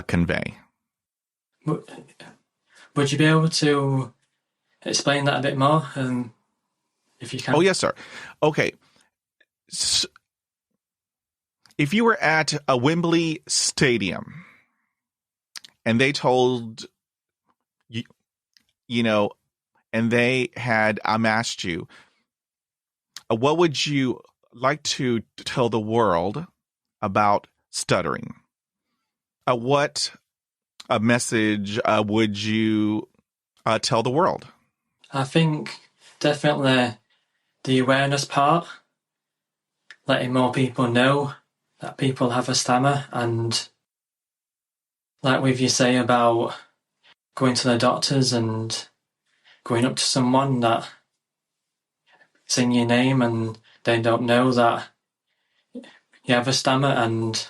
convey? Would you be able to explain that a bit more, if you can? Oh, yes, sir. Okay. So, if you were at a Wembley Stadium and they told you, and they had asked you, what would you like to tell the world about stuttering? What message would you tell the world? I think definitely the awareness part, letting more people know that people have a stammer, and like with you say about going to the doctors and going up to someone that saying your name and they don't know that you have a stammer, and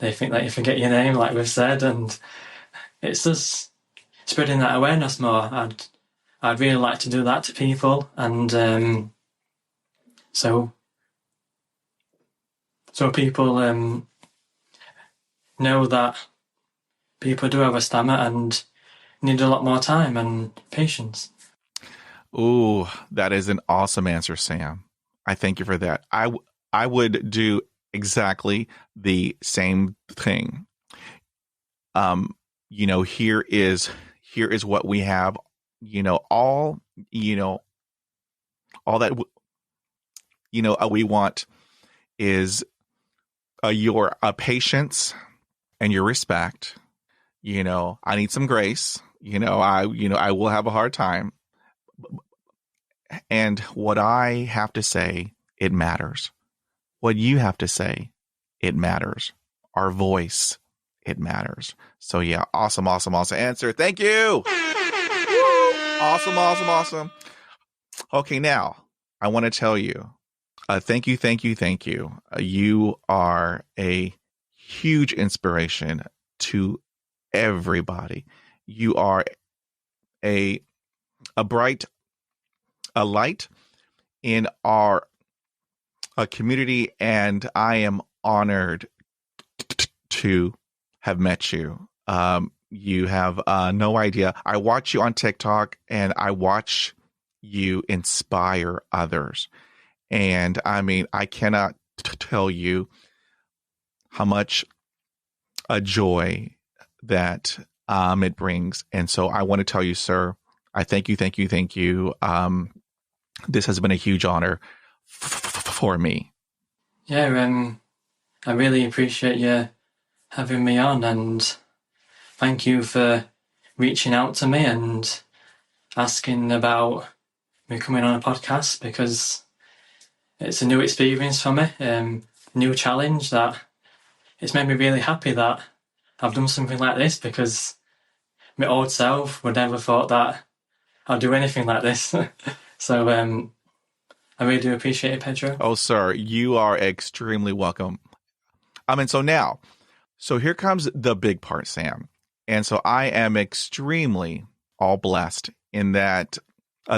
they think that you forget your name, like we've said, and it's just spreading that awareness more. I'd really like to do that to people, and so people know that people do have a stammer and need a lot more time and patience. Ooh, that is an awesome answer, Sam. I thank you for that. I would do exactly the same thing. Here is what we have. All all that we want is your patience and your respect. I need some grace. I will have a hard time. And what I have to say, it matters. What you have to say, it matters. Our voice, it matters. So yeah, awesome answer. Thank you. Woo! Awesome. Okay, now I want to tell you, thank you. You are a huge inspiration to everybody. You are a bright light in our community, and I am honored to have met you. You have no idea. I watch you on TikTok, and I watch you inspire others. And I mean, I cannot tell you how much a joy that it brings. And so I want to tell you, sir, I thank you. This has been a huge honor for me. Yeah, I really appreciate you having me on, and thank you for reaching out to me and asking about me coming on a podcast, because it's a new experience for me, new challenge that it's made me really happy that I've done something like this, because my old self would never thought that I'd do anything like this. So I really do appreciate it, Pedro. Oh, sir, you are extremely welcome. So here comes the big part, Sam. And so I am extremely all blessed in that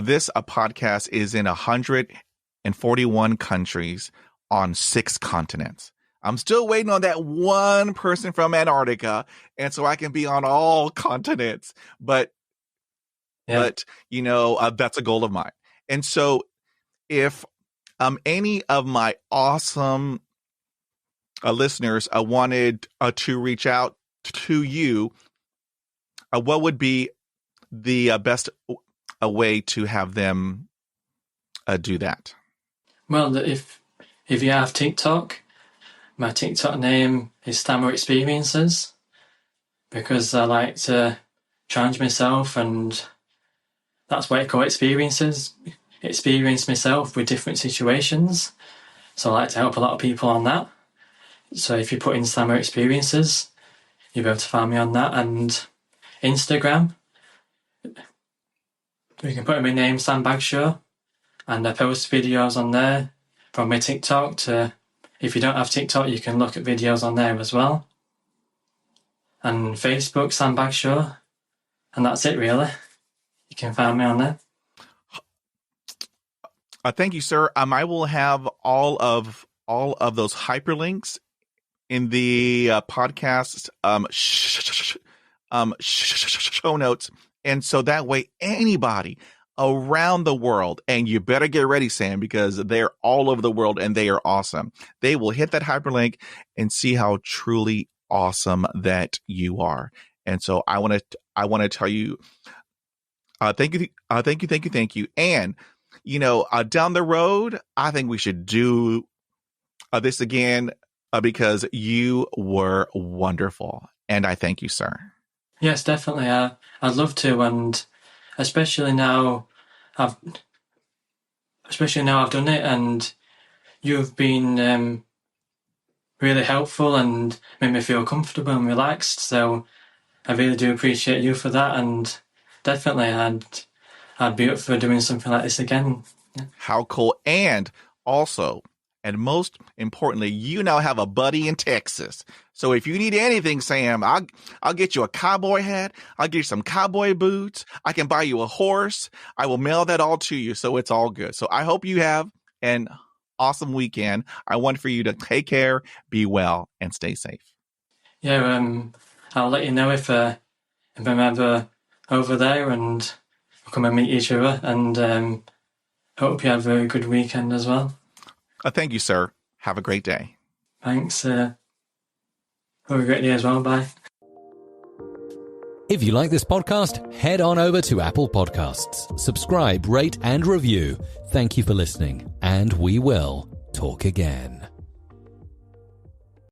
this podcast is in 141 countries on 6 continents. I'm still waiting on that one person from Antarctica, and so I can be on all continents. But that's a goal of mine. And so if any of my awesome listeners wanted to reach out to you, what would be the best way to have them do that? Well, if you have TikTok, my TikTok name is Stammer Experiences, because I like to challenge myself, and that's what I call experiences. Experience myself with different situations. So I like to help a lot of people on that. So if you put in Stammer Experiences, you'll be able to find me on that. And Instagram, you can put in my name, Sam Bagshaw, and I post videos on there from my TikTok. If you don't have TikTok, you can look at videos on there as well. And Facebook, Sam Bagshaw, and that's it really. You can find me on there. Thank you, sir. I will have all of those hyperlinks in the podcast show notes, and so that way anybody around the world, and you better get ready, Sam, because they're all over the world and they are awesome. They will hit that hyperlink and see how truly awesome that you are. And so I want to tell you, thank you. And down the road, I think we should do this again because you were wonderful, and I thank you, sir. Yes, definitely. I'd love to, and especially now I've done it, and you've been really helpful and made me feel comfortable and relaxed. So I really do appreciate you for that, and definitely I'd be up for doing something like this again. Yeah. How cool. And also, and most importantly, you now have a buddy in Texas. So if you need anything, Sam, I'll get you a cowboy hat. I'll get you some cowboy boots. I can buy you a horse. I will mail that all to you. So it's all good. So I hope you have an awesome weekend. I want for you to take care, be well, and stay safe. Yeah, I'll let you know if I'm ever over there, and we'll come and meet each other, and hope you have a good weekend as well. Thank you, sir. Have a great day. Thanks. Have a great day as well. Bye. If you like this podcast, head on over to Apple Podcasts. Subscribe, rate, and review. Thank you for listening, and we will talk again.